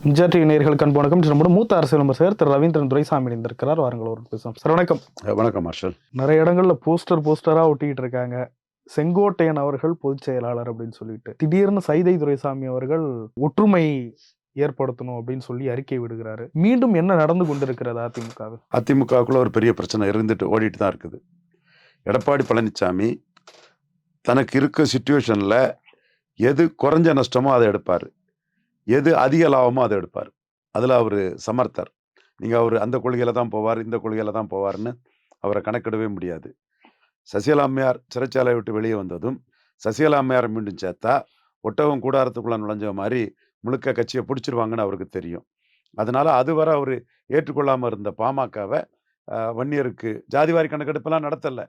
MGR TV நேயர்களுக்கு அன்பு வணக்கம். நம்முடைய மூத்த அரசியல் விமர்சகர் திரு ரவீந்திரன் துரைசாமி இணைந்திருக்கிறார். வாருங்கள் அவருக்கு பேசலாம். சார் வணக்கம். வணக்கம் மார்ஷல். நிறைய இடங்கள்ல போஸ்டரா ஒட்டிக்கிட்டு இருக்காங்க. செங்கோட்டையன் அவர்கள் பொதுச் செயலாளர் அப்படின்னு சொல்லிட்டு, திடீர்னு சைதை துரைசாமி அவர்கள் ஒற்றுமை ஏற்படுத்தணும் அப்படின்னு சொல்லி அறிக்கை விடுகிறாரு. மீண்டும் என்ன நடந்து கொண்டிருக்கிறது அதிமுக? அதிமுகவுக்குள்ள ஒரு பெரிய பிரச்சனை இருந்துட்டு ஓடிட்டு தான் இருக்குது. எடப்பாடி பழனிசாமி தனக்கு இருக்க சிச்சுவேஷன்ல எது குறைஞ்ச நஷ்டமோ அதை எடுப்பார், எது அதிக லாபமோ அதை எடுப்பார். அதில் அவர் சமர்த்தர். நீங்கள் அவர் அந்த கொள்கையில் தான் போவார், இந்த கொள்கையில் தான் போவார்னு அவரை கணக்கிடவே முடியாது. சசிகலா அம்மையார் சிறைச்சாலை விட்டு வெளியே வந்ததும் சசிகலா அம்மையாரை மீண்டும் சேர்த்தா ஒட்டகம் கூடாரத்துக்குள்ள நுழைஞ்ச மாதிரி முழுக்க கட்சியை பிடிச்சிருவாங்கன்னு அவருக்கு தெரியும். அதனால அதுவரை அவர் ஏற்றுக்கொள்ளாமல் இருந்த பாமகவை வன்னியருக்கு ஜாதிவாரி கணக்கெடுப்பெல்லாம் நடத்தலை.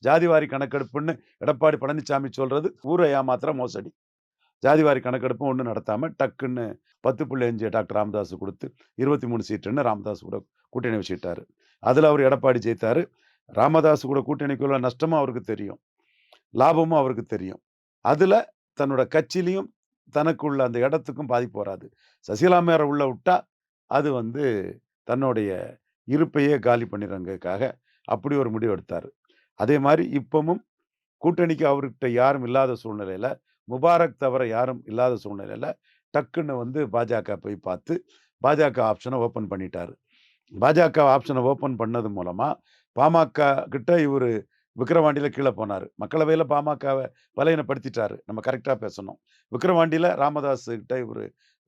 ஜாதிவாரி கணக்கெடுப்புன்னு எடப்பாடி பழனிசாமி சொல்றது ஊரை ஏமாத்திர மோசடி. ஜாதிவாரி கணக்கெடுப்பும் ஒன்றும் நடத்தாமல் டக்குன்னு 10.5 டாக்டர் ராமதாஸ் கொடுத்து 23 சீட்டுன்னு ராமதாஸ் கூட கூட்டணி வச்சுக்கிட்டாரு. அதில் அவர் எடப்பாடி ஜெயித்தார். ராமதாஸ் கூட கூட்டணிக்குள்ள நஷ்டமும் அவருக்கு தெரியும், லாபமும் அவருக்கு தெரியும். அதில் தன்னோட கட்சியிலையும் தனக்குள்ள அந்த இடத்துக்கும் பாதிப்பு வராது. சசிகலா மேரை உள்ள விட்டா அது தன்னுடைய இருப்பையே காலி பண்ணிடுறதுக்காக அப்படி ஒரு முடிவு எடுத்தார். அதே மாதிரி இப்பவும் கூட்டணிக்கு அவர்கிட்ட யாரும் இல்லாத சூழ்நிலையில், முபாரக் தவிர யாரும் இல்லாத சூழ்நிலையில் டக்குன்னு பாஜக போய் பார்த்து பாஜக ஆப்ஷனை ஓப்பன் பண்ணிட்டார். பாஜக ஆப்ஷனை ஓப்பன் பண்ணது மூலமாக பாமக கிட்ட இவர் விக்கிரவாண்டியில் கீழே போனார். மக்களவையில் பாமகவை பலையினப்படுத்திட்டார். நம்ம கரெக்டாக பேசணும். விக்கிரவாண்டியில் ராமதாஸ் கிட்ட இவர்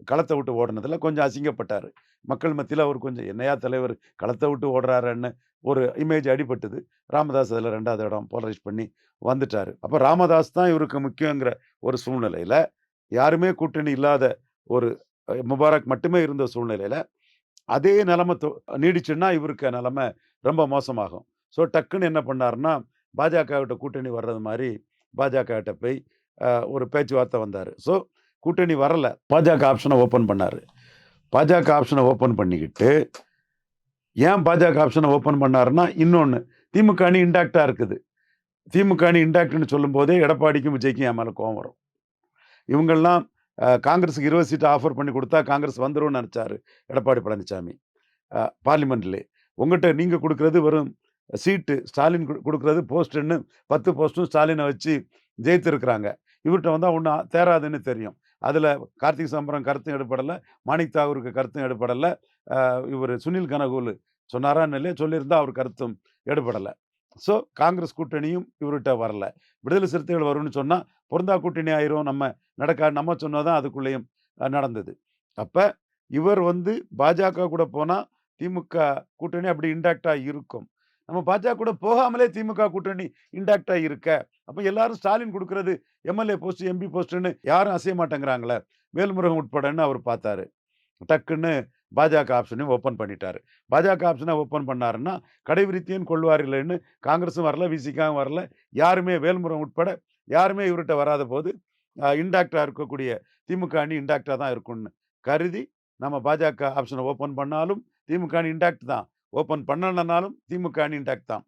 களத்தை விட்டு ஓடினதில் கொஞ்சம் அசிங்கப்பட்டார். மக்கள் மத்தியில் அவர் கொஞ்சம் என்னையா தலைவர் களத்தை விட்டு ஓடுறாருன்னு ஒரு இமேஜ் அடிபட்டுது. ராமதாஸ் அதில் 2வது இடம் போலரைஸ் பண்ணி வந்துட்டார். அப்போ ராமதாஸ் தான் இவருக்கு முக்கியங்கிற ஒரு சூழ்நிலையில், யாருமே கூட்டணி இல்லாத ஒரு முபாரக் மட்டுமே இருந்த சூழ்நிலையில் அதே நிலைமை நீடிச்சுன்னா இவருக்கு நிலைமை ரொம்ப மோசமாகும். ஸோ டக்குன்னு என்ன பண்ணாருன்னா, பாஜக கிட்ட கூட்டணி வர்றது மாதிரி பாஜக கிட்ட போய் ஒரு பேச்சுவார்த்தை வந்தார். ஸோ கூட்டணி வரலை, பாஜக ஆப்ஷனை ஓப்பன் பண்ணார். பாஜக ஆப்ஷனை ஓப்பன் பண்ணிக்கிட்டு ஏன் பாஜக ஆப்ஷனை ஓப்பன் பண்ணாருன்னா, இன்னொன்று திமுக அணி இன்டாக்டாக இருக்குது. திமுக அணி இன்டாக்ட்னு சொல்லும் போதே எடப்பாடிக்கும் விஜய்க்கும் என் மேலே கோவம் வரும். இவங்கெல்லாம் காங்கிரஸுக்கு 20 சீட்டு ஆஃபர் பண்ணி கொடுத்தா காங்கிரஸ் வந்துரும்னு நினச்சாரு எடப்பாடி பழனிசாமி. பார்லிமெண்ட்லே உங்கள்கிட்ட நீங்கள் கொடுக்குறது வெறும் சீட்டு, ஸ்டாலின் கொடுக்குறது போஸ்ட்டுன்னு 10 போஸ்ட்டும் ஸ்டாலினை வச்சு ஜெயித்திருக்கிறாங்க. இவர்கிட்ட வந்தால் ஒன்றும் தேராதுன்னு தெரியும். அதில் கார்த்திக் சம்பரம் கருத்தும் எடுப்படலை, மாணிக் தாகூருக்கு கருத்தும் எடுப்படலை. இவர் சுனில் கனகூல் சொன்னாரான்னு இல்லையா, சொல்லியிருந்தால் அவர் கருத்தும் எடுப்படலை. ஸோ காங்கிரஸ் கூட்டணியும் இவர்கிட்ட வரல. விடுதலை சிறுத்தைகள் வரும்னு சொன்னால் பொருந்தா கூட்டணி ஆயிரும், நம்ம சொன்னதான் அதுக்குள்ளேயும் நடந்தது. அப்போ இவர் பாஜக கூட போனால் திமுக கூட்டணி அப்படி இன்டாக்டாக இருக்கும். நம்ம பாஜக கூட போகாமலே திமுக கூட்டணி இன்டாக்டாக இருக்க, அப்போ எல்லாரும் ஸ்டாலின் கொடுக்கறது எம்எல்ஏ போஸ்ட், எம்பி போஸ்ட்டுன்னு யாரும் அசைய மாட்டேங்கிறாங்களே, வேல்முருகன் உட்படன்னு அவர் பார்த்தாரு. டக்குன்னு பாஜக ஆப்ஷனையும் ஓப்பன் பண்ணிட்டாரு. பாஜக ஆப்ஷனை ஓப்பன் பண்ணாருன்னா கடைவிரித்தியன் கொள்வார் இல்லைன்னு காங்கிரஸும் வரல, விசிகாவும் வரல, யாருமே வேல்முருகன் உட்பட யாருமே இவர்கிட்ட வராத போது இன்டாக்டாக இருக்கக்கூடிய திமுக அணி இன்டாக்டாக தான் இருக்கும்னு கருதி நம்ம பாஜக ஆப்ஷனை ஓப்பன் பண்ணாலும் திமுக அணி இன்டாக்ட் தான், ஓப்பன் பண்ணலனாலும் திமுக அணி இன்டாக்ட் தான்.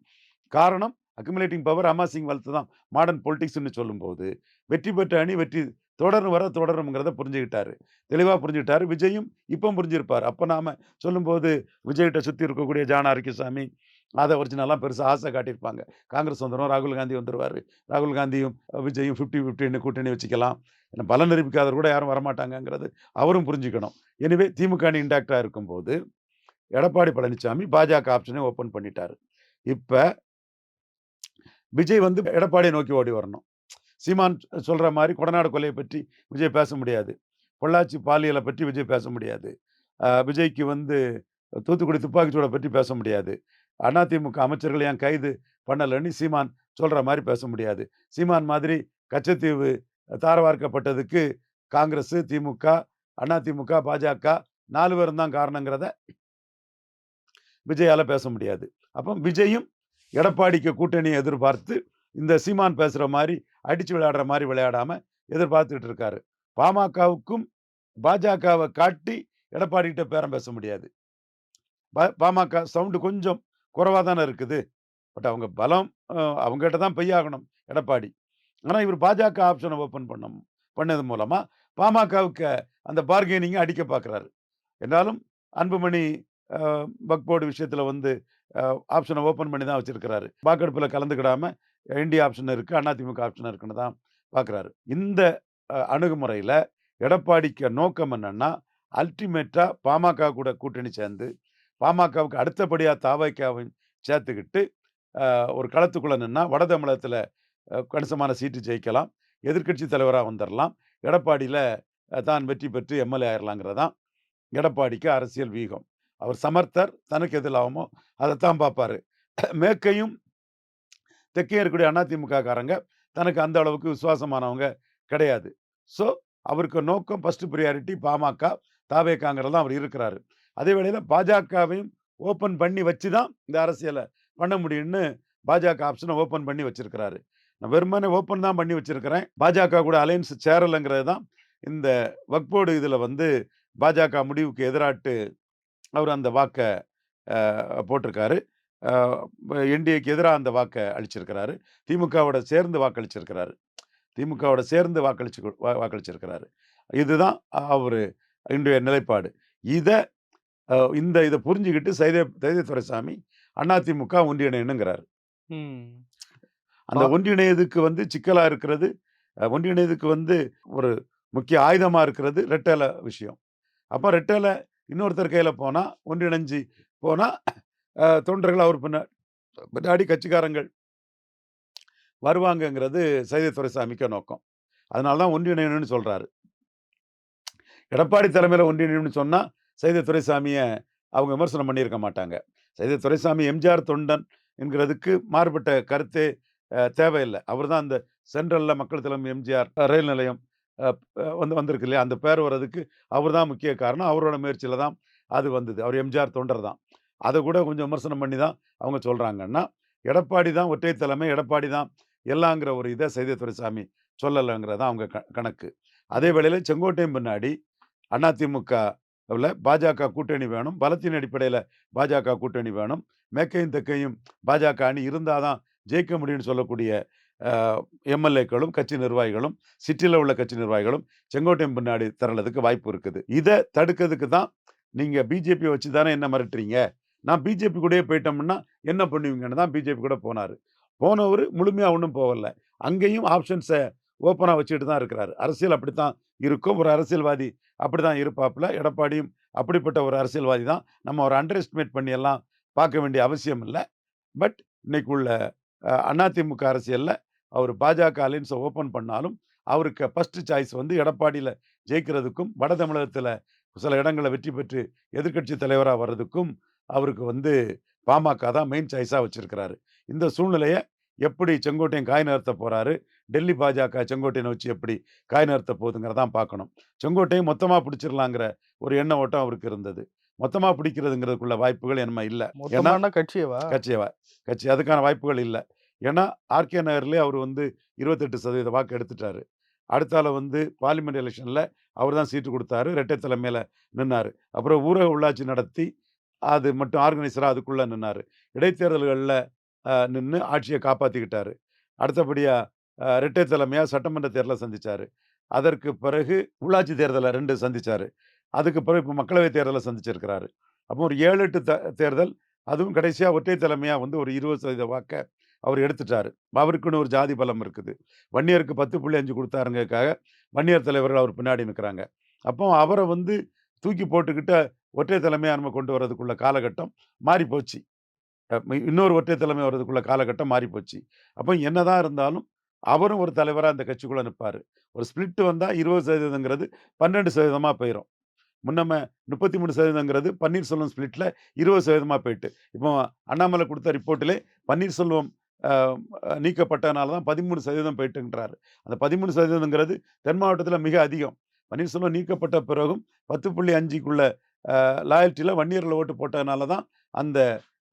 காரணம் அக்குமுலேட்டிங் பவர், அமாசிங் வெல்த் தான் மாடர்ன் பொலிட்டிக்ஸ்ன்னு சொல்லும்போது வெற்றி பெற்ற அணி வெற்றி தொடருங்கிறத புரிஞ்சுக்கிட்டாரு, தெளிவாக புரிஞ்சுக்கிட்டாரு. விஜயும் இப்போ புரிஞ்சிருப்பார். அப்போ நாம் சொல்லும்போது விஜய்கிட்ட சுற்றி இருக்கக்கூடிய ஜானா அரிக்கசாமி அதை ஒரிஜினலாக பெருசாக ஆசை காட்டியிருப்பாங்க. காங்கிரஸ் வந்துடும், ராகுல் காந்தி வந்துடுவார், ராகுல் காந்தியும் விஜயும் 50-50 கூட்டணி வச்சுக்கலாம், ஏன்னா பலம் நிரூபிக்காதவர் கூட யாரும் வரமாட்டாங்கங்கிறது அவரும் புரிஞ்சுக்கணும். எனவே திமுக அணி இன்டாக்டாக இருக்கும்போது எடப்பாடி பழனிசாமி பாஜக ஆப்ஷனை ஓப்பன் பண்ணிட்டார். இப்போ விஜய் எடப்பாடியை நோக்கி ஓடி வரணும். சீமான் சொல்கிற மாதிரி கொடநாடு கொலையை பற்றி விஜய் பேச முடியாது, பொள்ளாச்சி பாலியலை பற்றி விஜய் பேச முடியாது, விஜய்க்கு தூத்துக்குடி துப்பாக்கிச்சூடை பற்றி பேச முடியாது, அதிமுக அமைச்சர்கள் ஏன் கைது பண்ணலைன்னு சீமான் சொல்கிற மாதிரி பேச முடியாது. சீமான் மாதிரி கச்சத்தீவு தாரவார்க்கப்பட்டதுக்கு காங்கிரஸ், திமுக, அதிமுக, பாஜக 4 பேரும் தான் காரணங்கிறத விஜயால் பேச முடியாது. அப்போ விஜயும் எடப்பாடிக்கு கூட்டணியை எதிர்பார்த்து இந்த சீமான் பேசுகிற மாதிரி அடித்து விளையாடுற மாதிரி விளையாடாமல் எதிர்பார்த்துக்கிட்டு இருக்காரு. பாமகவுக்கும் பாஜகவை காட்டி எடப்பாடிக்கிட்ட பேரம் பேச முடியாது. பாமக சவுண்டு கொஞ்சம் குறைவாக தானே இருக்குது, பட் அவங்க பலம் அவங்ககிட்ட தான் பெய்யாகணும் எடப்பாடி. ஆனால் இவர் பாஜக ஆப்ஷனை ஓப்பன் பண்ணது மூலமாக பாமகவுக்கு அந்த பார்கெனிங்கை அடிக்க பார்க்குறாரு. என்றாலும் அன்புமணி வக்ஃப் போர்டு விஷயத்துல வந்து ஆப்ஷனை ஓப்பன் பண்ணி தான் வச்சிருக்கிறாரு. வாக்கெடுப்பில் கலந்துக்கிடாம இந்தியா ஆப்ஷன் இருக்கு, அதிமுக ஆப்ஷன் இருக்குன்னு தான் பார்க்குறாரு. இந்த அணுகுமுறையில் எடப்பாடிக்கு நோக்கம் என்னன்னா, அல்டிமேட்டா பாமக கூட கூட்டணி சேர்ந்து பாமகவுக்கு அடுத்தபடியாக தாவைக்காவையும் சேர்த்துக்கிட்டு ஒரு களத்துக்குள்ள நின்னா வட தமிழகத்தில் கணிசமான சீட்டு ஜெயிக்கலாம், எதிர்க்கட்சி தலைவராக வந்துடலாம், எடப்பாடியில் தான் வெற்றி பெற்று எம்எல்ஏ ஆயிரலாங்கிறதான் எடப்பாடிக்கு அரசியல் வீகம். அவர் சமர்த்தர், தனக்கு எது லாபமோ அதைத்தான் பார்ப்பாரு. மேற்கையும் தெற்கையும் இருக்கக்கூடிய அதிமுக காரங்க தனக்கு அந்த அளவுக்கு விசுவாசமானவங்க கிடையாது. ஸோ அவருக்கு நோக்கம் ஃபர்ஸ்ட் ப்ரியாரிட்டி பாமக, தாவேகாங்கிறது தான் அவர் இருக்கிறாரு. அதே வேளையில் பாஜகவையும் ஓப்பன் பண்ணி வச்சு தான் இந்த அரசியலை பண்ண முடியும்னு பாஜக ஆப்ஷனை ஓப்பன் பண்ணி வச்சிருக்கிறாரு. நான் வெறுமனே ஓப்பன் தான் பண்ணி வச்சிருக்கிறேன், பாஜக கூட அலையன்ஸ் சேரலைங்கிறது தான் இந்த வக்ஃப் போர்டு இதில் வந்து பாஜக முடிவுக்கு எதிராட்டு அவர் அந்த வாக்கை போட்டிருக்காரு. என்டிஏக்கு எதிராக அந்த வாக்கை அளிச்சிருக்கிறாரு. திமுகவோட சேர்ந்து வாக்களிச்சிருக்கிறாரு. திமுகவோட சேர்ந்து வாக்களிச்சிருக்கிறாரு. இதுதான் அவரு இன்றைய நிலைப்பாடு. இதை இதை புரிஞ்சுக்கிட்டு சைதை துரைசாமி அதிமுக ஒன்றிணையணுங்கிறாரு. அந்த ஒன்றிணையதுக்கு வந்து சிக்கலா இருக்கிறது, ஒன்றிணையதுக்கு வந்து ஒரு முக்கிய ஆயுதமா இருக்கிறது ரெட்டலை விஷயம். அப்போ ரெட்டலை இன்னொருத்தர் கையில் போனால், ஒன்றிணைஞ்சு போனால் தொண்டர்கள் அவர் பின்னாடி கட்சிக்காரங்கள் வருவாங்கங்கிறது சைதை துரைசாமிக்க நோக்கம். அதனால தான் ஒன்றிணையணும்னு சொல்றாரு. எடப்பாடி தலைமையில் ஒன்றிணையணும்னு சொன்னால் சைதை துரைசாமியை அவங்க விமர்சனம் பண்ணியிருக்க மாட்டாங்க. சைதை துரைசாமி எம்ஜிஆர் தொண்டன் என்கிறதுக்கு மாறுபட்ட கருத்தே தேவையில்லை. அவர் தான் அந்த சென்ட்ரலில் மக்கள் தலைமை எம்ஜிஆர் ரயில் நிலையம் வந்திருக்கு இல்லையா, அந்த பேர் வர்றதுக்கு அவர் தான் முக்கிய காரணம். அவரோட முயற்சியில் தான் அது வந்தது. அவர் எம்ஜிஆர் தொண்டர் தான். அதை கூட கொஞ்சம் விமர்சனம் பண்ணி தான் அவங்க சொல்கிறாங்கன்னா, எடப்பாடி தான் ஒற்றை தலைமை, எடப்பாடி தான் எல்லாங்கிற ஒரு இதை சைதை துரைசாமி சொல்லலைங்கிறதான் அவங்க கணக்கு. அதே வேளையில் செங்கோட்டையும் பின்னாடி அதிமுகவில் பாஜக கூட்டணி வேணும், பலத்தின் அடிப்படையில் பாஜக கூட்டணி வேணும், மேற்கையும் தெற்கையும் பாஜக அணி இருந்தால் தான் ஜெயிக்க முடியும்னு சொல்லக்கூடிய எம்எல்ஏக்களும் கட்சி நிர்வாகிகளும் சிட்டியில் உள்ள கட்சி நிர்வாகிகளும் செங்கோட்டையும் பின்னாடி திரளதுக்கு வாய்ப்பு இருக்குது. இதை தடுக்கிறதுக்கு தான் நீங்கள் பிஜேபி வச்சு தானே என்ன மிரட்டுறீங்க, நான் பிஜேபி கூடயே போயிட்டோம்னா என்ன பண்ணுவீங்கன்னு தான் பிஜேபி கூட போனார். போனவர் முழுமையாக ஒன்றும் போகல, அங்கேயும் ஆப்ஷன்ஸை ஓப்பனாக வச்சுக்கிட்டு தான் இருக்கிறாரு. அரசியல் அப்படித்தான் இருக்கும், ஒரு அரசியல்வாதி அப்படி தான் இருப்பாப்புல. எடப்பாடியும் அப்படிப்பட்ட ஒரு அரசியல்வாதி தான். நம்ம ஒரு அண்டர் எஸ்டிமேட் பண்ணி எல்லாம் பார்க்க வேண்டிய அவசியம் இல்லை. பட் இன்னைக்கு உள்ள அதிமுக அரசியலில் அவர் பாஜக அலைன்ஸை ஓப்பன் பண்ணாலும் அவருக்கு ஃபர்ஸ்ட் சாய்ஸ் வந்து எடப்பாடியில் ஜெயிக்கிறதுக்கும் வட தமிழகத்தில் சில இடங்களை வெற்றி பெற்று எதிர்க்கட்சி தலைவராக வர்றதுக்கும் அவருக்கு வந்து பாமக தான் மெயின் சாய்ஸாக வச்சிருக்கிறாரு. இந்த சூழ்நிலையை எப்படி செங்கோட்டையன் காய் நகர்த்த போறாரு, டெல்லி பாஜக செங்கோட்டையனை வச்சு எப்படி காய் நகர்த்த போகுதுங்கிறதான் பார்க்கணும். செங்கோட்டையும் மொத்தமாக பிடிச்சிடலாங்கிற ஒரு எண்ண ஓட்டம் அவருக்கு இருந்தது. மொத்தமாக பிடிக்கிறதுங்கிறதுக்குள்ள வாய்ப்புகள் என்ன இல்லை. ஏன்னா கட்சி அதுக்கான வாய்ப்புகள் இல்லை. ஏன்னா ஆர்கே நகர்லேயே அவர் வந்து 28% வாக்கு எடுத்துட்டாரு. அடுத்தால வந்து பார்லிமெண்ட் எலெக்ஷனில் அவர் தான் சீட்டு கொடுத்தாரு, ரெட்டை தலைமையில் நின்னார். அப்புறம் ஊரக உள்ளாட்சி நடத்தி அது மட்டும் ஆர்கனைசராக அதுக்குள்ளே நின்னார். இடைத்தேர்தல்களில் நின்று ஆட்சியை காப்பாற்றிக்கிட்டாரு. அடுத்தபடியாக ரெட்டை தலைமையாக சட்டமன்ற தேர்தலை சந்தித்தார். அதற்கு பிறகு உள்ளாட்சி தேர்தலை 2 சந்தித்தார். அதுக்கு பிறகு இப்போ மக்களவைத் தேர்தலை சந்திச்சிருக்கிறாரு. அப்போ ஒரு 7-8 தேர்தல், அதுவும் கடைசியாக ஒற்றை தலைமையாக வந்து ஒரு 20% வாக்கை அவர் எடுத்துட்டார். அவருக்குன்னு ஒரு ஜாதி பலம் இருக்குது. வன்னியருக்கு 10.5 கொடுத்தாருங்கிறதுக்காக வன்னியர் தலைவர்கள் அவர் பின்னாடி நிற்கிறாங்க. அப்போ அவரை வந்து தூக்கி போட்டுக்கிட்ட ஒற்றை தலைமையாக நம்ம கொண்டு வர்றதுக்குள்ள காலகட்டம் மாறி போச்சு. இன்னொரு ஒற்றை தலைமை வர்றதுக்குள்ள காலகட்டம் மாறி போச்சு. அப்போ என்னதான் இருந்தாலும் அவரும் ஒரு தலைவராக அந்த கட்சிக்குள்ளே நிற்பார். ஒரு ஸ்பிளிட் வந்தால் 20%ங்கிறது 12% போயிடும். முன்னமே 33%ங்கிறது பன்னீர்செல்வம் ஸ்பிளிட்டில் 20% போயிட்டு, இப்போ அண்ணாமலை கொடுத்த ரிப்போர்ட்டிலே பன்னீர்செல்வம் நீக்கப்பட்டனால தான் 13% போயிட்டுன்றாரு. அந்த 13%ங்கிறது தென் மாவட்டத்தில் மிக அதிகம். பன்னீர்செல்வம் நீக்கப்பட்ட பிறகும் 10.5க்குள்ள லாயல்ட்டியில் வன்னியரில் ஓட்டு போட்டதுனால தான் அந்த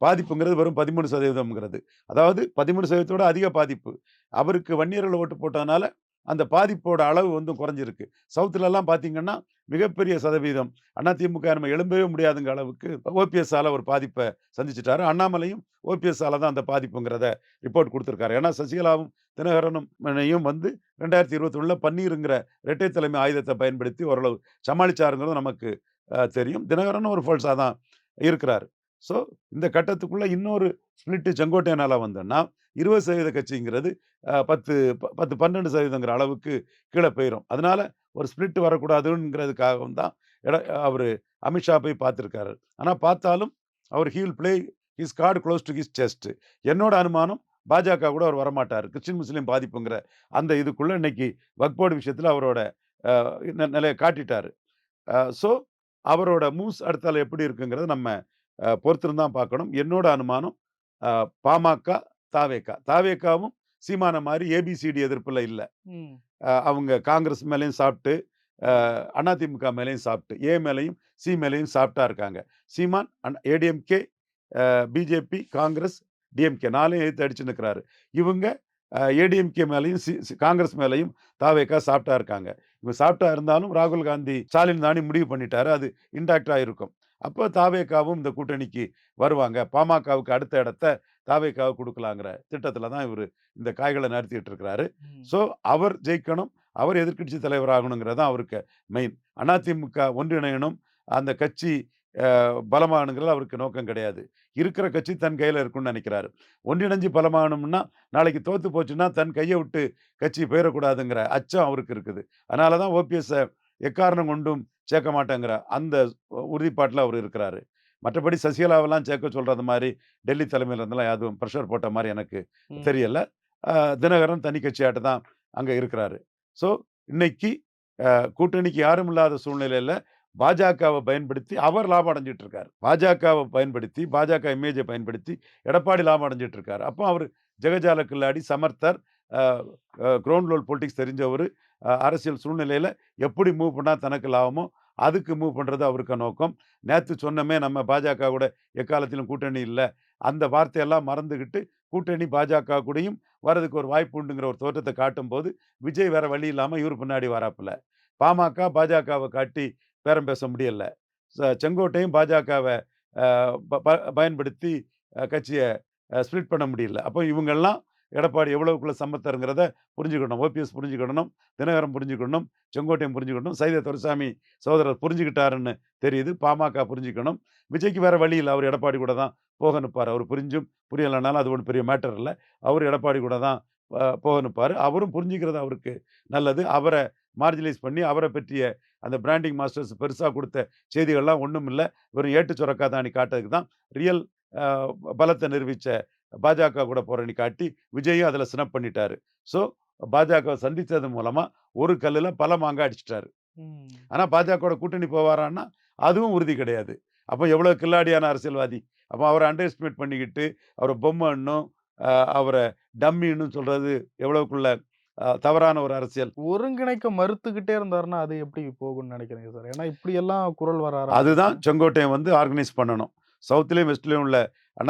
பாதிப்புங்கிறது வெறும் 13%. அதாவது 13%ஓட அதிக பாதிப்பு. அவருக்கு வன்னியரில் ஓட்டு போட்டதுனால அந்த பாதிப்போட அளவு வந்து குறைஞ்சிருக்கு. சவுத்துலலாம் பார்த்தீங்கன்னா மிகப்பெரிய சதவீதம் அதிமுக நம்ம எழும்பவே முடியாதுங்க அளவுக்கு ஓபிஎஸ்ஸால் ஒரு பாதிப்பை சந்திச்சிட்டாரு. அண்ணாமலையும் ஓபிஎஸ்ஸால தான் அந்த பாதிப்புங்கிறத ரிப்போர்ட் கொடுத்துருக்காரு. ஏன்னா சசிகலாவும் தினகரனும் வந்து 2021 பன்னீருங்கிற இரட்டை தலைமை ஆயுதத்தை பயன்படுத்தி ஓரளவு சமாளிச்சாருங்கிறது நமக்கு தெரியும். தினகரனும் ஒரு ஃபால்ஸா தான் இருக்கிறாரு. ஸோ இந்த கட்டத்துக்குள்ள இன்னொரு ஸ்பிளிட் செங்கோட்டையனால வந்தோன்னா 20% கட்சிங்கிறது 10 12% அளவுக்கு கீழே போயிடும். அதனால ஒரு ஸ்பிளிட் வரக்கூடாதுங்கிறதுக்காகவும் தான் அவரு அமித்ஷா போய் பார்த்துருக்காரு. ஆனா பார்த்தாலும் அவர் he will play his card close to his chest. என்னோட அனுமானம் பாஜக கூட அவர் வரமாட்டார். கிறிஸ்டின் முஸ்லீம் பாதிப்புங்கிற அந்த இதுக்குள்ள இன்னைக்கு வக்ஃப் போர்டு விஷயத்துல அவரோட நிலையை காட்டிட்டாரு. ஸோ அவரோட மூவ்ஸ் அடுத்தால எப்படி இருக்குங்கிறத நம்ம பொறுத்திருந்து தான் பார்க்கணும். என்னோட அனுமானம் பாமக, தாவேகாவும் சீமான மாதிரி ஏபிசிடி எதிர்ப்புல இல்ல. அவங்க காங்கிரஸ் மேலேயும் சாப்பிட்டு, அதிமுக மேலேயும் சாப்பிட்டு, ஏ மேலேயும் சி மேலேயும் சாப்பிட்டா இருக்காங்க. சீமான் ஏடிஎம்கே, பிஜேபி, காங்கிரஸ், டிஎம்கே 4 எதிர்த்து அடிச்சு நிற்கிறாரு. இவங்க ஏடிஎம்கே மேலேயும் காங்கிரஸ் மேலேயும் தாவேகா சாப்பிட்டா இருக்காங்க. இவங்க சாப்பிட்டா இருந்தாலும் ராகுல் காந்தி ஸ்டாலின் தானே முடிவு பண்ணிட்டாரு. அது இன்டாக்டா இருக்கும். அப்போ தாவேகாவும் இந்த கூட்டணிக்கு வருவாங்க. பாமகவுக்கு அடுத்த இடத்த தாவேகாவுக்கு கொடுக்கலாங்கிற திட்டத்தில் தான் இவர் இந்த காய்களை நடத்திட்டு இருக்கிறாரு. ஸோ அவர் ஜெயிக்கணும், அவர் எதிர்க்கட்சி தலைவர் ஆகணுங்கிறது தான் அவருக்கு மெயின். அதிமுக ஒன்றிணையணும், அந்த கட்சி பலமாகணுங்கிறது அவருக்கு நோக்கம் கிடையாது. இருக்கிற கட்சி தன் கையில் இருக்குன்னு நினைக்கிறாரு. ஒன்றிணைஞ்சு பலமாகணும்னா நாளைக்கு தோத்து போச்சுன்னா தன் கையை விட்டு கட்சி போயிடக்கூடாதுங்கிற அச்சம் அவருக்கு இருக்குது. அதனால தான் ஓபிஎஸ்ஸை எக்காரணம் கொண்டும் சேர்க்க மாட்டேங்கிற அந்த உறுதிப்பாட்டில் அவர் இருக்கிறாரு. மற்றபடி சசிகலாவெல்லாம் சேர்க்க சொல்றது மாதிரி டெல்லி தலைமையில் இருந்தெல்லாம் எதுவும் ப்ரெஷர் போட்ட மாதிரி எனக்கு தெரியல. தினகரன் தனி கட்சியாட்டு தான் அங்கே இருக்கிறாரு. ஸோ இன்னைக்கு கூட்டணிக்கு யாரும் இல்லாத சூழ்நிலையில் பாஜகவை பயன்படுத்தி அவர் லாபம் அடைஞ்சிட்டு இருக்காரு. பாஜகவை பயன்படுத்தி, பாஜக இமேஜை பயன்படுத்தி எடப்பாடி லாபம் அடைஞ்சிட்டு இருக்காரு. அப்போ அவர் ஜெகஜால கில்லாடி, சமர்த்தர், கிரவுண்ட் லெவல் பொலிட்டிக்ஸ் தெரிஞ்சவர். அரசியல் சூழ்நிலையில் எப்படி மூவ் பண்ணால் தனக்கு லாபமோ அதுக்கு மூவ் பண்ணுறது அவருக்கு நோக்கம். நேற்று சொன்னமே நம்ம பாஜக கூட எக்காலத்திலும் கூட்டணி இல்லை, அந்த வார்த்தையெல்லாம் மறந்துக்கிட்டு கூட்டணி பாஜக கூடயும் வர்றதுக்கு ஒரு வாய்ப்பு உண்டுங்கிற ஒரு தோற்றத்தை காட்டும் போது விஜய் வேற வழி இல்லாமல் இவர் பின்னாடி வராப்புல. பாமக பாஜகவை காட்டி பேரம் பேச முடியல. செங்கோட்டையும் பாஜகவை பயன்படுத்தி கட்சியை ஸ்ப்ளிட் பண்ண முடியல. அப்போ இவங்கெல்லாம் எடப்பாடி எவ்வளவுக்குள்ள சம்மத்தருங்கிறத புரிஞ்சுக்கணும். ஓபிஎஸ் புரிஞ்சுக்கணும், தினகரன் புரிஞ்சுக்கணும், செங்கோட்டையன் புரிஞ்சுக்கணும், சைதை துரைசாமி சகோதரர் புரிஞ்சுக்கிட்டாருன்னு தெரியுது. பாமக புரிஞ்சுக்கணும். விஜய்க்கு வேற வழி இல்லை, அவர் எடப்பாடி கூட தான் போக நிற்பார். அவர் புரிஞ்சும் புரியலைனாலும் அது ஒன்றும் பெரிய மேட்டர் இல்லை. அவர் எடப்பாடி கூட தான் போக நிற்பார். அவரும் புரிஞ்சுக்கிறது அவருக்கு நல்லது. அவரை மார்ஜினைஸ் பண்ணி அவரை பற்றிய அந்த பிராண்டிங் மாஸ்டர்ஸ் பெருசாக கொடுத்த செய்திகள்லாம் ஒன்றும் இல்லை. வெறும் ஏட்டு சுரக்காதானி காட்டுறதுக்கு தான் ரியல் பலத்தை நிரூபித்த பாஜக கூட போறேன்னு காட்டி விஜயும் அதில் சினப் பண்ணிட்டாரு. ஸோ பாஜக சந்தித்தது மூலமா ஒரு கல்லில் பல மாங்காய் அடிச்சிட்டாரு. ஆனால் பாஜக கூட்டணி போவாரான்னா அதுவும் உறுதி கிடையாது. அப்போ எவ்வளோ கில்லாடியான அரசியல்வாதி. அப்போ அவரை அண்டர் எஸ்டிமேட் பண்ணிக்கிட்டு அவரை பொம்மைன்னும் அவரை டம்மின்னு சொல்றது எவ்வளவுக்குள்ள தவறான ஒரு அரசியல். ஒருங்கிணைக்க மறுத்துக்கிட்டே இருந்தாருன்னா அது எப்படி போகும்னு நினைக்கிறீங்க சார்? ஏன்னா இப்படி எல்லாம் குரல் வர அதுதான் செங்கோட்டையன் வந்து ஆர்கனைஸ் பண்ணணும். சவுத்துலேயும் வெஸ்ட்லேயும் உள்ள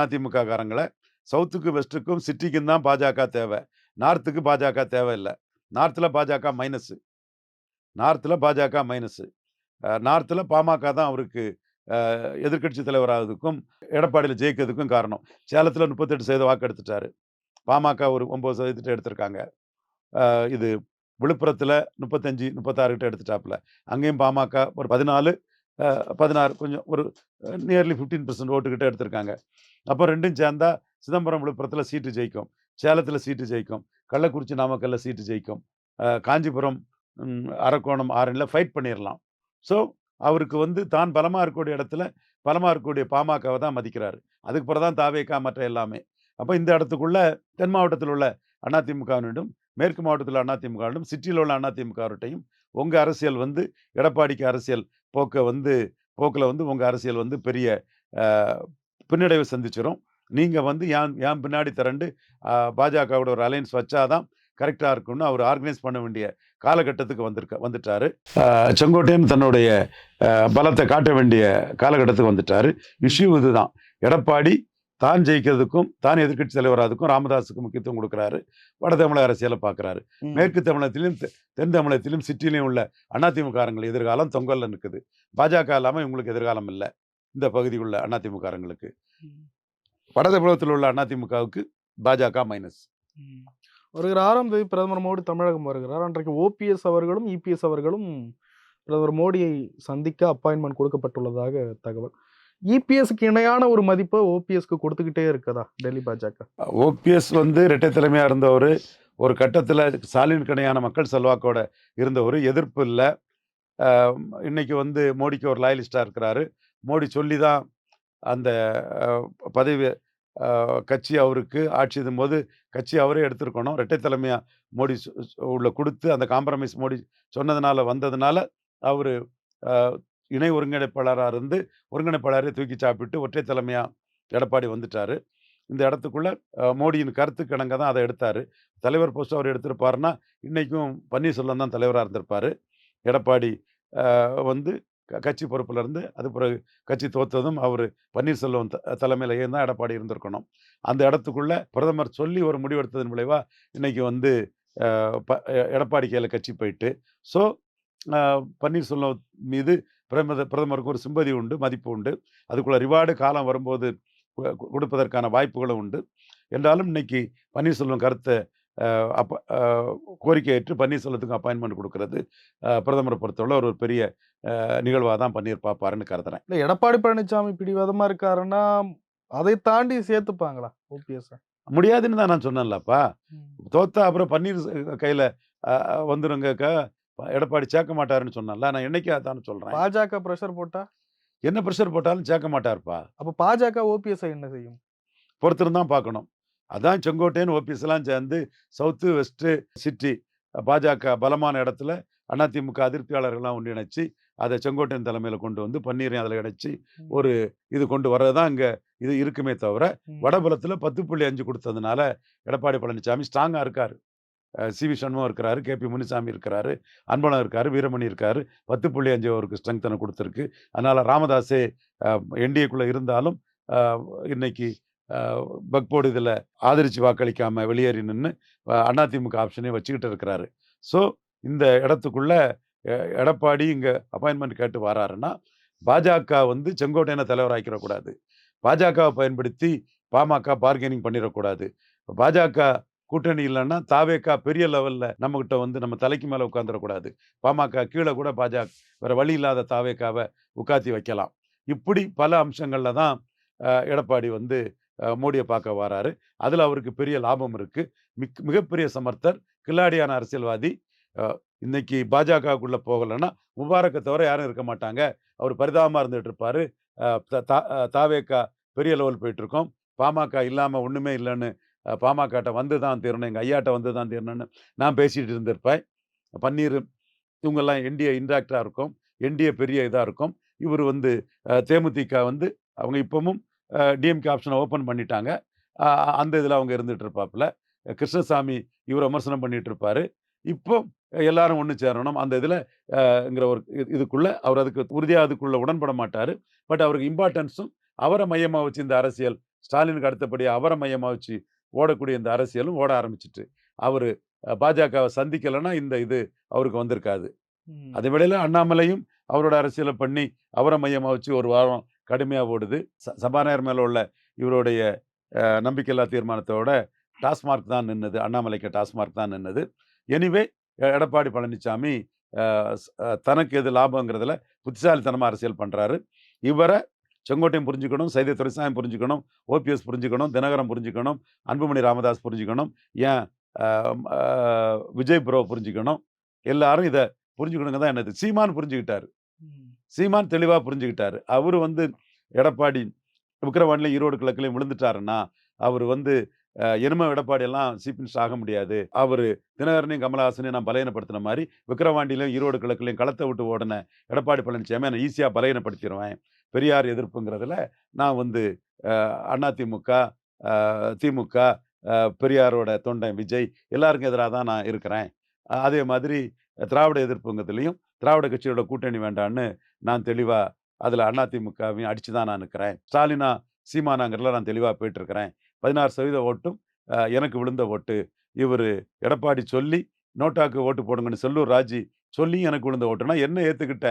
அதிமுக காரங்களை சவுத்துக்கும் வெஸ்ட்டுக்கும் சிட்டிக்கும் தான் பாஜக தேவை. நார்த்துக்கு பாஜக தேவையில்லை. நார்த்தில் பாஜக மைனஸு. நார்த்தில் பாமக தான் அவருக்கு எதிர்க்கட்சி தலைவராகிறதுக்கும் எடப்பாடியில் ஜெயிக்கிறதுக்கும் காரணம். சேலத்தில் 38% வாக்கு எடுத்துட்டாரு. பாமக ஒரு 9% எடுத்திருக்காங்க. இது விழுப்புரத்தில் 35, 36 கிட்ட எடுத்துட்டாப்புல. அங்கேயும் பாமக ஒரு 14, 16 கொஞ்சம் ஒரு நியர்லி 15% ஓட்டுக்கிட்ட எடுத்திருக்காங்க. அப்போ ரெண்டும் சேர்ந்தா சிதம்பரம் விழுப்புரத்தில் சீட்டு ஜெயிக்கும், சேலத்தில் சீட்டு ஜெயிக்கும், கள்ளக்குறிச்சி நாமக்கல்ல சீட்டு ஜெயிக்கும், காஞ்சிபுரம் அரக்கோணம் ஆரணியில் ஃபைட் பண்ணிடலாம். ஸோ அவருக்கு வந்து தான் பலமாக இருக்கக்கூடிய இடத்துல பலமாக இருக்கக்கூடிய பாமகவை தான் மதிக்கிறாரு. அதுக்கு பிறகு தான் தாவேகா மற்ற எல்லாமே. அப்போ இந்த இடத்துக்குள்ள தென் மாவட்டத்தில் உள்ள அதிமுகவினரும் மேற்கு மாவட்டத்தில் அதிமுகவினரும் சிட்டியில் உள்ள அதிமுகவர்கிட்டையும் உங்கள் அரசியல் வந்து எடப்பாடிக்கு அரசியல் போக்கில் வந்து உங்கள் அரசியல் வந்து பெரிய பின்னடைவை சந்திச்சிடும். நீங்கள் வந்து ஏன் பின்னாடி திரண்டு பாஜகவோட ஒரு அலையன்ஸ் வச்சாதான் கரெக்டாக இருக்குன்னு அவர் ஆர்கனைஸ் பண்ண வேண்டிய காலகட்டத்துக்கு வந்துட்டாரு. செங்கோட்டையன் தன்னுடைய பலத்தை காட்ட வேண்டிய காலகட்டத்துக்கு வந்துட்டாரு. இஷ்யூ இதுதான். எடப்பாடி தான் ஜெயிக்கிறதுக்கும் தான் எதிர்க்கட்சி தலைவராதுக்கும் ராமதாஸுக்கு முக்கியத்துவம் கொடுக்குறாரு. வட தமிழக அரசியலை பார்க்குறாரு. மேற்கு தமிழகத்திலும் தென் தமிழகத்திலும் சிட்டிலையும் உள்ள அதிமுகங்கள் எதிர்காலம் தொங்கல்ல நிற்குது. பாஜக இல்லாமல் இவங்களுக்கு எதிர்காலம் இல்லை இந்த பகுதி உள்ள அதிமுகங்களுக்கு. வடதமிழகத்தில் உள்ள அதிமுகவுக்கு பாஜக மைனஸ். வருகிற 6ஆம் தேதி பிரதமர் மோடி தமிழகம் வருகிறார். அன்றைக்கு ஓபிஎஸ் அவர்களும் இபிஎஸ் அவர்களும் பிரதமர் மோடியை சந்திக்க அப்பாயின்மெண்ட் கொடுக்கப்பட்டுள்ளதாக தகவல். இபிஎஸ்க்கு இணையான ஒரு மதிப்பை ஓபிஎஸ்க்கு கொடுத்துக்கிட்டே இருக்கதா டெல்லி பாஜக? ஓபிஎஸ் வந்து இரட்டை தலைமையா இருந்தவர், ஒரு கட்டத்தில் ஸ்டாலினுக்கு இணையான மக்கள் செல்வாக்கோட இருந்தவர், எதிர்ப்பு இல்லை. இன்னைக்கு வந்து மோடிக்கு ஒரு லாயலிஸ்டாக இருக்கிறாரு. மோடி சொல்லி தான் அந்த பதவி கட்சி அவருக்கு ஆட்சி போது கட்சி அவரே எடுத்திருக்கணும். இரட்டை தலைமையாக மோடி உள்ள கொடுத்து அந்த காம்ப்ரமைஸ் மோடி சொன்னதுனால வந்ததுனால அவர் இணை ஒருங்கிணைப்பாளராக இருந்து ஒருங்கிணைப்பாளரை தூக்கி சாப்பிட்டு ஒற்றை தலைமையாக எடப்பாடி வந்துட்டார். இந்த இடத்துக்குள்ள மோடியின் கருத்துக்கு இணங்க தான் அதை எடுத்தார். தலைவர் போஸ்ட் அவர் எடுத்திருப்பாருன்னா இன்றைக்கும் பன்னீர்செல்வம் தான் தலைவராக இருந்திருப்பார். எடப்பாடி வந்து கட்சி பொறுப்பில் இருந்து அது பிறகு கட்சி தோற்றதும் அவர் பன்னீர்செல்வம் தலைமையிலேயே தான் எடப்பாடி இருந்திருக்கணும். அந்த இடத்துக்குள்ள பிரதமர் சொல்லி ஒரு முடிவெடுத்ததன் விளைவாக இன்னைக்கு வந்து எடப்பாடி கையில் கட்சி போயிட்டு, ஸோ பன்னீர்செல்வம் மீது பிரதமருக்கு ஒரு சிம்பதி உண்டு, மதிப்பு உண்டு. அதுக்குள்ள ரிவார்டு காலம் வரும்போது கொடுப்பதற்கான வாய்ப்புகளும் உண்டு. என்றாலும் இன்னைக்கு பன்னீர்செல்வம் கருத்தை கோரிக்கை ஏற்று பன்னீர்செல்வத்துக்கு அப்பாயின்மெண்ட் கொடுக்கறது பிரதமரை பொறுத்தவரை ஒரு பெரிய நிகழ்வாக தான் பன்னீர் பார்ப்பாருன்னு கருதுறேன். இல்லை, எடப்பாடி பழனிசாமி பிடிவாதமா இருக்காருன்னா அதை தாண்டி சேர்த்துப்பாங்களா ஓபிஎஸ்? முடியாதுன்னு தான் நான் சொன்னேன்லப்பா. தோத்தா அப்புறம் பன்னீர் கையில் வந்துருங்க, எடப்பாடி சேர்க்க மாட்டாருன்னு சொன்னால நான் என்னைக்கு அதான் சொல்றேன். பாஜக பிரஷர் போட்டா என்ன பிரஷர் போட்டாலும் சேர்க்க மாட்டாருப்பா. அப்ப பாஜக ஓபிஎஸ் என்ன செய்யும்? பொறுத்திருந்தான் பார்க்கணும். அதான் செங்கோட்டையன் ஓபிஎஸ் எல்லாம் சேர்ந்து சவுத்து வெஸ்ட்டு சிட்டி பாஜக பலமான இடத்துல அதிமுக அதிருப்தியாளர்கள்லாம் ஒன்றிணைச்சு அதை செங்கோட்டையன் தலைமையில் கொண்டு வந்து பன்னீரையும் அதில் இணைச்சி ஒரு இது கொண்டு வர்றதுதான் இங்கே இது இருக்குமே தவிர, வடபுலத்தில் 10.5 கொடுத்ததுனால எடப்பாடி பழனிசாமி ஸ்ட்ராங்காக இருக்கார். சிவி சண்முகம் இருக்கிறாரு, கேபி முனிசாமி இருக்கிறாரு, அன்பழகன் இருக்காரு, வீரமணி இருக்காரு. 10.5 அவருக்கு ஸ்ட்ரெங்தனை கொடுத்துருக்கு. அதனால ராமதாஸே என்டிஏக்குள்ளே இருந்தாலும் இன்னைக்கு பக்போர்டு இதில் ஆதரித்து வாக்களிக்காம வெளியேறி நின்று அதிமுக ஆப்ஷனே வச்சுக்கிட்டு இருக்கிறாரு. ஸோ இந்த இடத்துக்குள்ள எடப்பாடி இங்கே அப்பாயின்மெண்ட் கேட்டு வராருன்னா பாஜக வந்து செங்கோட்டையனை தலைவராக்கிடக்கூடாது. பாஜகவை பயன்படுத்தி பாமக பார்கெனிங் பண்ணிடக்கூடாது. பாஜக கூட்டணி இல்லைன்னா தாவேக்கா பெரிய லெவலில் நம்மகிட்ட வந்து நம்ம தலைக்கு மேலே உட்காந்துடக்கூடாது. பாமக கீழே கூட பாஜக வேற வழி இல்லாத தாவேக்காவை உட்காத்தி வைக்கலாம். இப்படி பல அம்சங்களில் தான் எடப்பாடி வந்து மோடியை பார்க்க வராரு. அதில் அவருக்கு பெரிய லாபம் இருக்கு. மிகப்பெரிய சமர்த்தர், கில்லாடியான அரசியல்வாதி. இன்னைக்கு பாஜகவுக்குள்ள போகலைன்னா முபாரக்கை தவிர யாரும் இருக்க மாட்டாங்க. அவர் பரிதாபமாக இருந்துட்டு இருப்பாரு. தாவேக்கா பெரிய லெவல் போயிட்டு இருக்கோம், பாமக இல்லாமல் ஒன்றுமே இல்லைன்னு பாமகட்ட வந்து தான் தீரணும், எங்கள் ஐயாட்ட வந்து தான் தீரணும்னு நான் பேசிகிட்டு இருந்திருப்பேன். பன்னீர் இவங்கெல்லாம் என்டிஏ இன்ட்ராக்டாக இருக்கும், என்டிஏ பெரிய இதாக இருக்கும். இவர் வந்து தேமுதிக வந்து அவங்க இப்பவும் டிஎம்கே ஆப்ஷனை ஓப்பன் பண்ணிட்டாங்க. அந்த இதில் அவங்க இருந்துகிட்டு இருப்பாப்புல. கிருஷ்ணசாமி இவர் விமர்சனம் பண்ணிட்டு இருப்பாரு. இப்போ எல்லாரும் ஒன்று சேரணும் அந்த இதில் ஒரு இதுக்குள்ள அவர் அதுக்கு உறுதியாக அதுக்குள்ள உடன்பட மாட்டார். பட் அவருக்கு இம்பார்ட்டன்ஸும் அவரை மையமாக வச்சு இந்த அரசியல், ஸ்டாலினுக்கு அடுத்தபடியாக அவரை மையமாக வச்சு ஓடக்கூடிய இந்த அரசியலும் ஓட ஆரம்பிச்சிட்டு அவர் பாஜகவை சந்திக்கலைன்னா இந்த இது அவருக்கு வந்திருக்காது. அதே வேளையில் அண்ணாமலையும் அவரோட அரசியலை பண்ணி அவரை மையமாக வச்சு ஒரு வாரம் கடுமையாக ஓடுது. சபாநாயகர் மேலே உள்ள இவருடைய நம்பிக்கையில்லா தீர்மானத்தோட டாஸ்மார்க் தான் நின்னது, அண்ணாமலைக்கு டாஸ்மார்க் தான் நின்னது. எனிவே எடப்பாடி பழனிசாமி தனக்கு எது லாபங்கிறதுல புத்திசாலித்தனமாக அரசியல் பண்ணுறாரு. இவரை செங்கோட்டையும் புரிஞ்சுக்கணும், சைதை துரைசாமி புரிஞ்சுக்கணும், ஓபிஎஸ் புரிஞ்சுக்கணும், தினகரன் புரிஞ்சுக்கணும், அன்புமணி ராமதாஸ் புரிஞ்சுக்கணும், ஏன் விஜய் ப்ரோ புரிஞ்சுக்கணும். எல்லாரும் இதை புரிஞ்சுக்கணுங்க தான் என்னது. சீமான் புரிஞ்சுக்கிட்டாரு, சீமான் தெளிவாக புரிஞ்சுக்கிட்டாரு. அவர் வந்து எடப்பாடி விக்கிரவாண்டிலையும் ஈரோடு கிழக்குலையும் விழுந்துட்டாருன்னா அவர் வந்து இனிமே எடப்பாடி எல்லாம் சீஃப் மினிஸ்டர் ஆக முடியாது. அவர் தினகரனையும் கமலஹாசனையும் நான் பலகீனப்படுத்தின மாதிரி விக்கிரவாண்டியிலையும் ஈரோடு கிழக்குலையும் களத்தை விட்டு ஓடின எடப்பாடி பழனிசாமி நான் ஈஸியாக பலகீனப்படுத்திடுவேன். பெரியார் எதிர்ப்புங்கிறதுல நான் வந்து அதிமுக, திமுக, பெரியாரோட தொண்டன் விஜய் எல்லாருக்கும் எதிராக தான் நான் இருக்கிறேன். அதே மாதிரி திராவிட எதிர்ப்புங்கிறதுலையும் திராவிட கட்சியோட கூட்டணி வேண்டான்னு நான் தெளிவாக அதில் அதிமுகவையும் அடித்து தான் நான் இருக்கிறேன். ஸ்டாலினா சீமானாங்கிறதுல நான் தெளிவாக போயிட்டுருக்கிறேன். 16% ஓட்டும் எனக்கு விழுந்த ஓட்டு. இவர் எடப்பாடி சொல்லி நோட்டாக்கு ஓட்டு போடுங்கன்னு செல்லூர் ராஜி சொல்லி எனக்கு விழுந்த ஓட்டுனா என்ன ஏற்றுக்கிட்ட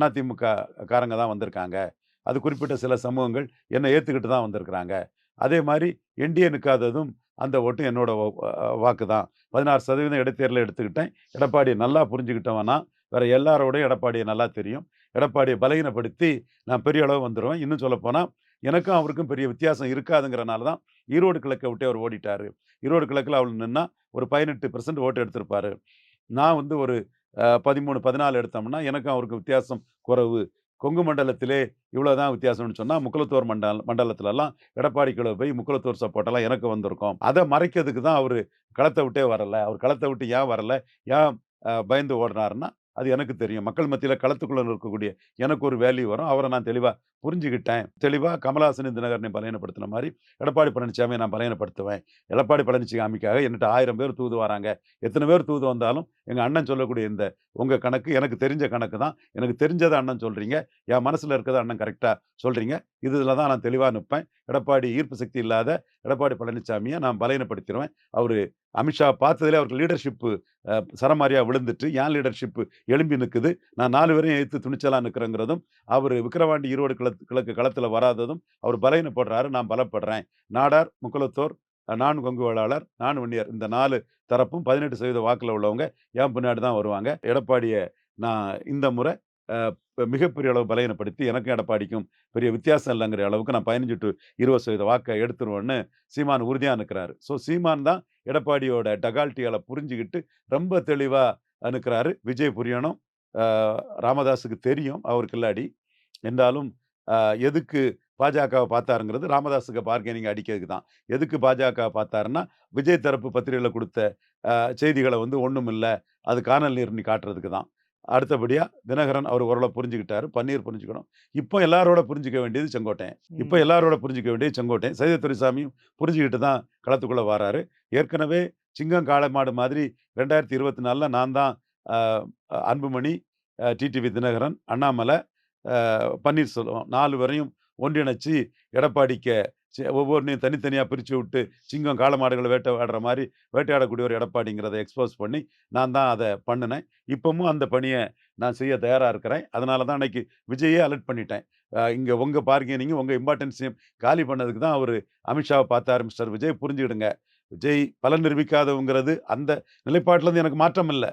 அதிமுக காரங்க தான் வந்திருக்காங்க. அது குறிப்பிட்ட சில சமூகங்கள் என்னை ஏற்றுக்கிட்டு தான் வந்திருக்கிறாங்க. அதே மாதிரி என்டிஏ நிற்காததும் அந்த ஓட்டும் என்னோட வாக்கு தான். 16% இடைத்தேர்தலை எடுத்துக்கிட்டேன். எடப்பாடியை நல்லா புரிஞ்சுக்கிட்டவனா, வேற எல்லாரோடையும் எடப்பாடியை நல்லா தெரியும். எடப்பாடியை பலகீனப்படுத்தி நான் பெரிய அளவு வந்துருவேன். இன்னும் சொல்லப்போனா, எனக்கும் அவருக்கும் பெரிய வித்தியாசம் இருக்காதுங்கிறனால தான் ஈரோடு கிழக்க விட்டே அவர் ஓடிட்டாரு. ஈரோடு கிழக்குல அவர் நின்னா ஒரு 18% ஓட்டு எடுத்திருப்பாரு. நான் வந்து ஒரு 13, 14 எடுத்தோம்னா, எனக்கும் அவருக்கும் வித்தியாசம் குறைவு. கொங்கு மண்டலத்திலே இவ்வளோதான் வித்தியாசம்னு சொன்னா, முக்குளத்தோர் மண்டலத்துலலாம் எடப்பாடி கீழ போய் முக்குளத்தோர் சப்போர்ட்டெல்லாம் எனக்கு வந்திருக்கும். அத மறைக்கிறதுக்கு தான் அவரு களத்த விட்டே வரல. அவர் களத்த விட்டு ஏன் வரல? ஏன் பயந்து ஓடுனாருன்னா, அது எனக்கு தெரியும். மக்கள் மத்தியில களத்துக்குள்ள இருக்கக்கூடிய எனக்கு ஒரு வேல்யூ வரும். அவர நான் தெளிவா புரிஞ்சுகிட்டேன். தெளிவா கமலஹாசன், தினகரனை பலவீனப்படுத்தின மாரி, எடப்பாடி பழனிசாமிய நான் பலவீனப்படுத்துவேன். எடப்பாடி பழனிசாமிக்காக என்கிட்ட 1000 பேர் தூது வராங்க. எத்தன பேர் தூது வந்தாலும், எங்க அண்ணன் சொல்லக்கூடிய இந்த உங்க கணக்கு எனக்கு தெரிஞ்ச கணக்கு தான். எனக்கு தெரிஞ்சத அண்ணன் சொல்றீங்க. என் மனசுல இருக்கிறத அண்ணன் கரெக்ட்டா சொல்றீங்க. இதுல தான் நான் தெளிவா நிப்பேன். எடப்பாடி ஈர்ப்பு சக்தி இல்லாத எடப்பாடி பழனிசாமிய நான் பலவீனப்படுத்திருவேன். அவரு அமித்ஷா பார்த்ததிலே அவருக்கு லீடர்ஷிப் சரமாரியா விழுந்துட்டு, என் லீடர்ஷிப் எழும்பி நிக்குது. நான் 4 பேரையும் எதிர்த்து துணிச்சலா நிக்கிறேங்கிறதும், அவரு விக்கிரவாண்டி, ஈரோடு கிழக்கு களத்துல வராததும், அவர் பலவீனப்படுறாரு. நான் பலப்படுறேன். நாடார், முக்குளத்தோர், நான் கொங்கு வேளாளர், நான் வன்னியர் இந்த 4 தரப்பும் 18% வாக்குல உள்ளவங்க என் பின்னாடி தான் வருவாங்க. எடப்பாடிய நான் இந்த முறை அ மிகப்பெரிய அளவு பலவீனப்படுத்தி, எனக்கும் எடப்பாடிக்கும் பெரிய வித்தியாசம் இல்லங்கிற அளவுக்கு நான் 15 டூ 20% வாக்க எடுத்துருவேன்னு சீமான் உறுதியா நிக்கிறாரு. சீமான் தான் எடப்பாடியோட டகால்ட்டிகள புரிஞ்சுகிட்டு ரொம்ப தெளிவா நிக்கிறாரு. விஜய் புரியணும். அ ராமதாஸுக்கு தெரியும் அவர் கில்லாடி. என்றாலும் அ எதுக்கு பாஜகவ பார்த்தாருங்கிறது ராமதாஸுக்கு பார்கெனிங் அடிக்கிறதுக்கு தான். எதுக்கு பாஜக பார்த்தாருன்னா, விஜய் தரப்பு பத்திரிகையில குடுத்த செய்திகள வந்து ஒண்ணுமில்ல. அது கானல் நீர் காட்டுறதுக்கு தான். அடுத்தபடியா தினகரன் அவர் ஓரளவு புரிஞ்சுக்கிட்டாரு. பன்னீர் புரிஞ்சுக்கணும். இப்போ எல்லாரோட புரிஞ்சுக்க வேண்டியது செங்கோட்டையன். இப்போ எல்லாரோட புரிஞ்சுக்க வேண்டியது செங்கோட்டையன். சைதை துரைசாமியும் புரிஞ்சுகிட்டு தான் களத்துக்குள்ள வாராரு. ஏற்கனவே சிங்கம் காளைமாடு மாதிரி 2024ல நான் தான் அ அன்புமணி, டிடிவி தினகரன், அண்ணாமலை, பன்னீர்செல்வம் 4 பேரையும் ஒன்றிணைச்சு எடப்பாடிக்க ஒவ்வொன்னையும் தனித்தனியா பிரிச்சு விட்டு, சிங்கம் காளமாடுகள வேட்டையாடுற மாரி வேட்டையாடக்கூடிய ஒரு எடப்பாடிங்கிறத எக்ஸ்போஸ் பண்ணி, நான் தான் அத பண்ணுனேன். இப்பவும் அந்த பணிய நான் செய்ய தயாரா இருக்கிறேன். அதனால தான் அன்னைக்கு விஜயே அலர்ட் பண்ணிட்டேன். இங்க உங்க பார்கெனிங், உங்க இம்பார்ட்டன்ஸையும் காலி பண்ணதுக்கு தான் அவரு அமித்ஷாவ பார்த்தாரு மிஸ்டர் விஜய் புரிஞ்சுக்கிடுங்க. விஜய் பலன் நிரூபிக்காதவங்கிறது அந்த நிலைப்பாட்டுல இருந்து எனக்கு மாற்றம் இல்ல.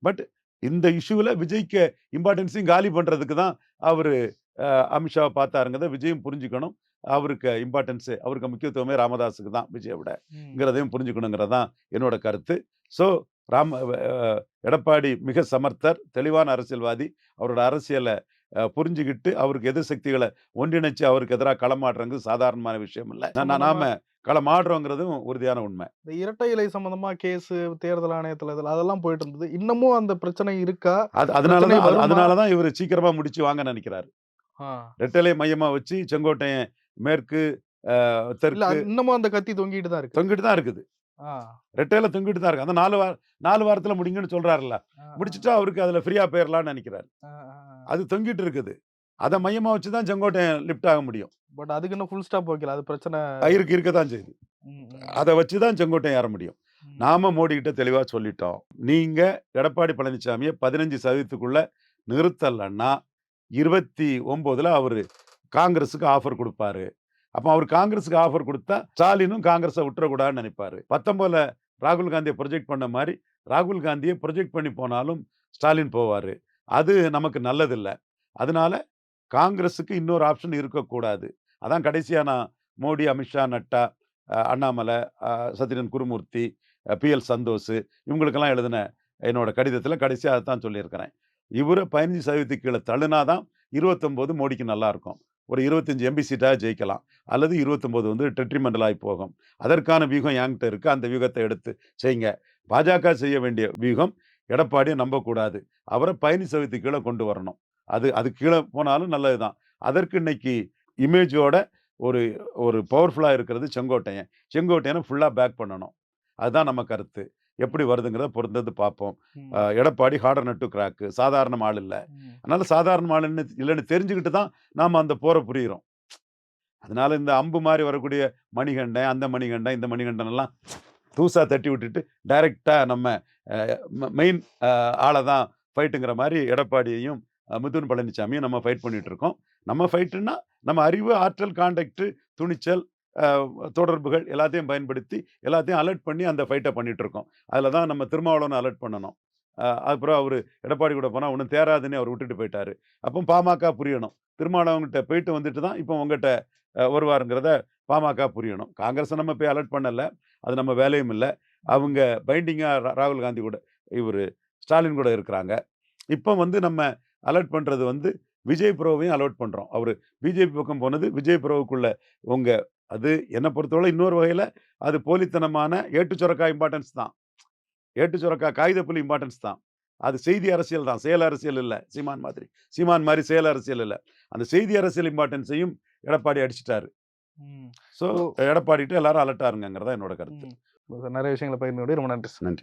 பட் இந்த இஷ்யூல விஜய்க்கு இம்பார்ட்டன்ஸையும் காலி பண்றதுக்கு தான் அவரு அமித்ஷாவ பார்த்தாருங்கிறத விஜயும் புரிஞ்சுக்கணும். அவருக்கு இம்பார்ட்டன்ஸ் அவருக்கு முக்கியத்துவமே ராமதாஸுக்கு தான் விஜய விடங்கிறதையும் புரிஞ்சுக்கணுங்கிறது தான் என்னோட கருத்து. ஸோ எடப்பாடி மிக சமர்த்தர், தெளிவான அரசியல்வாதி. அவரோட அரசியல புரிஞ்சுகிட்டு அவருக்கு எதிர் சக்திகள ஒன்றிணைச்சு அவருக்கு எதிரா களமாடுறங்கிறது சாதாரணமான விஷயம் இல்ல. நாம களமாடுறோங்கிறதும் உறுதியான உண்மை. இந்த இரட்டை இலை சம்பந்தமா கேஸு, தேர்தல் ஆணையத்துல அதெல்லாம் போயிட்டு இருந்தது. இன்னமும் அந்த பிரச்சனை இருக்கா? பிரச்சனை வருமா? அதனால தான் இவரு சீக்கிரமா முடிச்சு வாங்க நினைக்கிறாரு. ஆ. ரெட்டலை மையமா வச்சு செங்கோட்டையன் மேற்கு, இல்ல தெற்கு இன்னமும் அந்த கத்தி தொங்கிட்டு தான் இருக்கு. தொங்கிட்டு தான் இருக்குது. ஆ. ரெட்டையில தொங்கிட்டு தான் இருக்கு. அந்த 4 வாரத்துல முடிங்கன்னு சொல்றாருல்ல. முடிச்சுட்டா அவருக்கு அதுல ஃப்ரீயா போயிரலாம்னு நெனைக்கிறாரு. ஆ. அது தொங்கிட்டு இருக்குது. அத மையமா வச்சு தான் செங்கோட்டையன் லிஃப்ட் ஆக முடியும். பட் அதுக்கு இன்னும் ஃபுல் ஸ்டாப் வைக்கல. அது பிரச்சனை. இருக்கத்தான் செய்யுது. ம், ம். அத வச்சு தான் செங்கோட்டையன் ஏற முடியும். ம். நாம மோடி கிட்ட தெளிவா சொல்லிட்டோம். நீங்க எடப்பாடி பழனிசாமிய 15%க்குள்ள நிறுத்தலன்னா, 29ல அவரு காங்கிரஸுக்கு ஆஃபர் குடுப்பாரு. அப்ப அவரு காங்கிரஸுக்கு ஆஃபர் குடுத்தா, ஸ்டாலினும் காங்கிரஸ விட்டுறக்கூடாதுன்னு நெனைப்பாரு. 19ல ராகுல் காந்திய ப்ரொஜெக்ட் பண்ண மாரி, ராகுல் காந்திய ப்ரொஜெக்ட் பண்ணி போனாலும் ஸ்டாலின் போவாரு. அது நமக்கு நல்லதில்ல. அதனால காங்கிரஸுக்கு இன்னொரு ஆப்ஷன் இருக்கக்கூடாது. அதான் கடைசியா நான் மோடி, அமித்ஷா, நட்டா, அண்ணாமலை, சத்யன் குருமூர்த்தி, பி.எல். சந்தோஷ் இவங்களுக்கெல்லாம் எழுதின என்னோட கடிதத்தில கடைசியா அதத்தான் சொல்லியிருக்கிறேன். இவர 15% கீழ தள்ளுனா தான் 29 மோடிக்கு நல்லா இருக்கும். ஒரு 25 எம்பி சீட்டாவது ஜெயிக்கலாம். அல்லது 29 வந்து டெட்ரிமெண்டல் ஆயி போகும். அதற்கான வியூகம் என்கிட்ட இருக்கு. அந்த வியூகத்த எடுத்து செய்யுங்க. பாஜக செய்ய வேண்டிய வியூகம் எடப்பாடிய நம்பக்கூடாது. அவர 15% கீழ கொண்டு வரணும். அது கீழ போனாலும் நல்லது தான். அதற்கு இன்னைக்கு இமேஜோட ஒரு ஒரு பவர்ஃபுல்லா இருக்கிறது செங்கோட்டையன். செங்கோட்டையன ஃபுல்லா பேக் பண்ணணும். அதுதான் நம்ம கருத்து. எப்படி வருதுங்கிறத பொறுத்திருந்து பார்ப்போம். ம். Edappadi harder nut to crack. சாதாரண ஆள் இல்ல. ம். அதனால சாதாரண ஆளுன்னு இல்லன்னு தெரிஞ்சுக்கிட்டு தான் நாம அந்த போர புரியிறோம். அதனால இந்த அம்பு மாரி வரக்கூடிய மணிகண்டன், அந்த மணிகண்டன், இந்த மணிகண்டன் எல்லாம் தூசா தட்டி விட்டுட்டு டைரக்ட்டா நம்ம அ மெயின் ஆள தான் ஃபைட்டுங்கிற மாரி எடப்பாடியையும், மிதுன் பழனிசாமியும் நம்ம ஃபைட் பண்ணிட்டு இருக்கோம். நம்ம ஃபைட்டுன்னா நம்ம அறிவு, ஆற்றல், கான்டாக்ட், துணிச்சல், தொடர்புகள் எல்லாத்தையும் பயன்படுத்தி எல்லாத்தையும் அலர்ட் பண்ணி அந்த ஃபைட்டை பண்ணிட்டு இருக்கோம். அதில தான் நம்ம திருமாவளவன அலர்ட் பண்ணணும். அப்புறம் அவரு எடப்பாடி கூட போனா ஒண்ணும் தேறாதுன்னு அவர் விட்டுட்டு போயிட்டாரு. அப்போ பாமக புரியணும். திருமாவளவன்கிட்ட போயிட்டு வந்துட்டு தான் இப்போ உங்கிட்ட வருவாருங்கிறத பாமக புரியணும். காங்கிரஸ நம்ம போய் அலர்ட் பண்ணல. அது நம்ம வேலையும் இல்ல. அவங்க பைண்டிங்கா ராகுல் காந்தி கூட இவரு ஸ்டாலின் கூட இருக்கிறாங்க. இப்போ வந்து நம்ம அலர்ட் பண்றது வந்து விஜய் ப்ரோவையும் அலர்ட் பண்றோம். அவரு பிஜேபி பக்கம் போனது விஜய் ப்ரோவுக்குள்ள உங்க அது என்ன பொறுத்தவரை இன்னொரு வகையில அது போலித்தனமான ஏட்டு சுரக்கா இம்பார்ட்டன்ஸ் தான். ஏட்டு சுரக்கா காகித புலி இம்பார்ட்டன்ஸ் தான். அது செய்தி அரசியல் தான். செயல் அரசியல் இல்ல. சீமான் மாதிரி. சீமான் மாரி செயல் அரசியல் இல்ல. அந்த செய்தி அரசியல் இம்பார்ட்டன்ஸையும் எடப்பாடி அடிச்சுட்டாரு. ம். ஸோ ஓ! எடப்பாடிட்ட எல்லாரும் அலர்ட்டா இருங்கங்கிறது தான் என்னோட கருத்து. ம். நிறைய விஷயங்கள பகிர்ந்து கொண்டீர். ரொம்ப நன்றி சார். நன்றி.